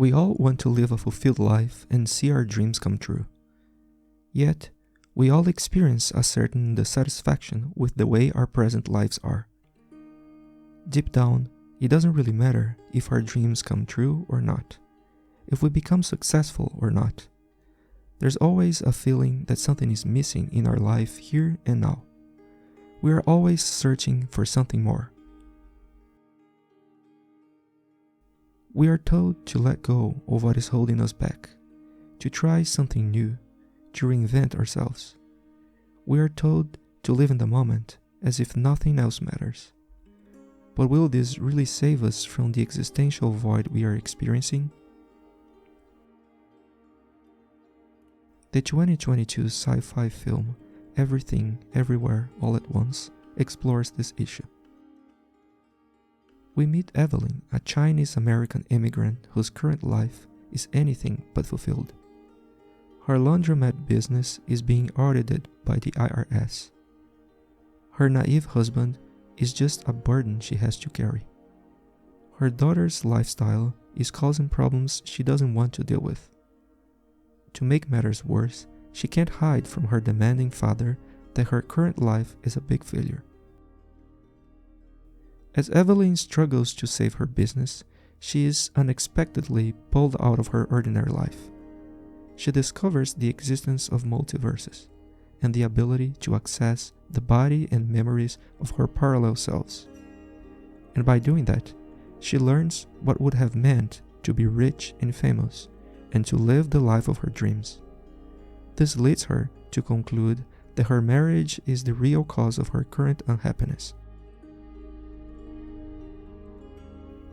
We all want to live a fulfilled life and see our dreams come true. Yet, we all experience a certain dissatisfaction with the way our present lives are. Deep down, it doesn't really matter if our dreams come true or not, if we become successful or not. There's always a feeling that something is missing in our life here and now. We are always searching for something more. We are told to let go of what is holding us back, to try something new, to reinvent ourselves. We are told to live in the moment as if nothing else matters. But will this really save us from the existential void we are experiencing? The 2022 sci-fi film Everything, Everywhere, All at Once explores this issue. We meet Evelyn, a Chinese-American immigrant whose current life is anything but fulfilled. Her laundromat business is being audited by the IRS. Her naive husband is just a burden she has to carry. Her daughter's lifestyle is causing problems she doesn't want to deal with. To make matters worse, she can't hide from her demanding father that her current life is a big failure. As Evelyn struggles to save her business, she is unexpectedly pulled out of her ordinary life. She discovers the existence of multiverses and the ability to access the body and memories of her parallel selves. And by doing that, she learns what would have meant to be rich and famous and to live the life of her dreams. This leads her to conclude that her marriage is the real cause of her current unhappiness.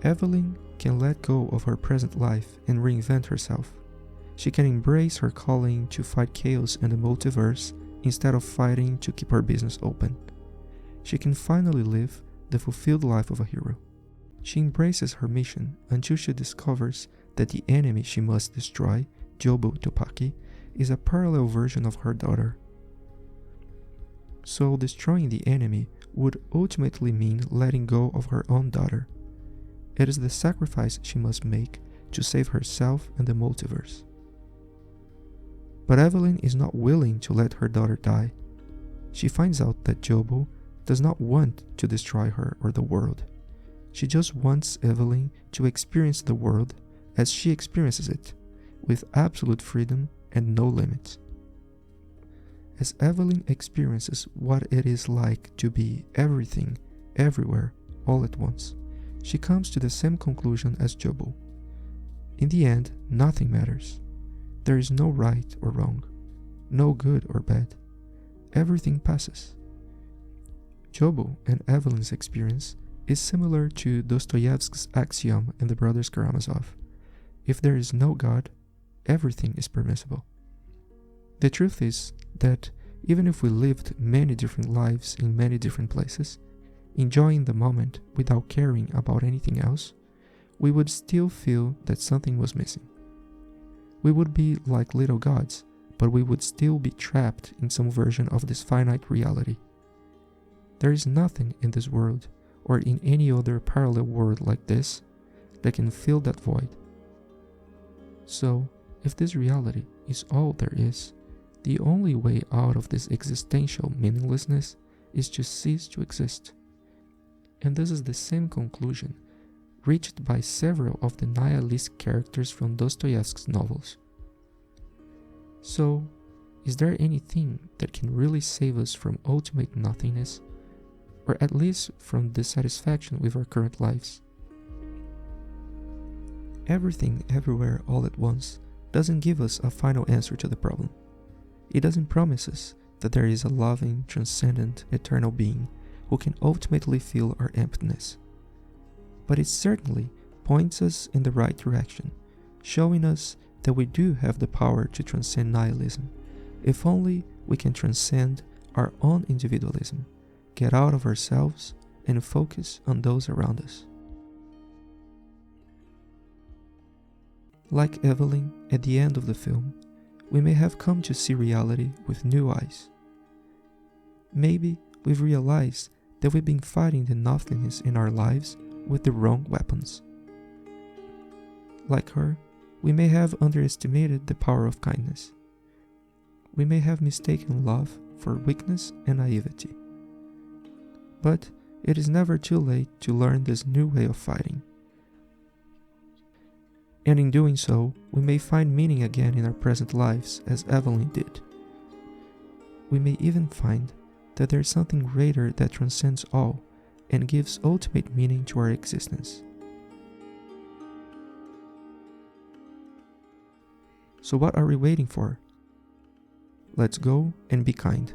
Evelyn can let go of her present life and reinvent herself. She can embrace her calling to fight chaos and the multiverse instead of fighting to keep her business open. She can finally live the fulfilled life of a hero. She embraces her mission until she discovers that the enemy she must destroy, Jobu Tupaki, is a parallel version of her daughter. So destroying the enemy would ultimately mean letting go of her own daughter. It is the sacrifice she must make to save herself and the multiverse. But Evelyn is not willing to let her daughter die. She finds out that Jobu does not want to destroy her or the world. She just wants Evelyn to experience the world as she experiences it, with absolute freedom and no limits. As Evelyn experiences what it is like to be everything, everywhere, all at once, she comes to the same conclusion as Jobu. In the end, nothing matters. There is no right or wrong, no good or bad. Everything passes. Jobu and Evelyn's experience is similar to Dostoevsky's axiom in The Brothers Karamazov. If there is no God, everything is permissible. The truth is that even if we lived many different lives in many different places, enjoying the moment without caring about anything else, we would still feel that something was missing. We would be like little gods, but we would still be trapped in some version of this finite reality. There is nothing in this world, or in any other parallel world like this, that can fill that void. So, if this reality is all there is, the only way out of this existential meaninglessness is to cease to exist. And this is the same conclusion reached by several of the nihilist characters from Dostoevsky's novels. So, is there anything that can really save us from ultimate nothingness, or at least from dissatisfaction with our current lives? Everything, Everywhere, All at Once doesn't give us a final answer to the problem. It doesn't promise us that there is a loving, transcendent, eternal being who can ultimately fill our emptiness. But it certainly points us in the right direction, showing us that we do have the power to transcend nihilism, if only we can transcend our own individualism, get out of ourselves, and focus on those around us. Like Evelyn at the end of the film, we may have come to see reality with new eyes. Maybe we've realized that we've been fighting the nothingness in our lives with the wrong weapons. Like her, We may have underestimated the power of kindness. We may have mistaken love for weakness and naivety. But it is never too late to learn this new way of fighting. And in doing so, we may find meaning again in our present lives, as Evelyn did. We may even find that there is something greater that transcends all and gives ultimate meaning to our existence. So what are we waiting for? Let's go and be kind.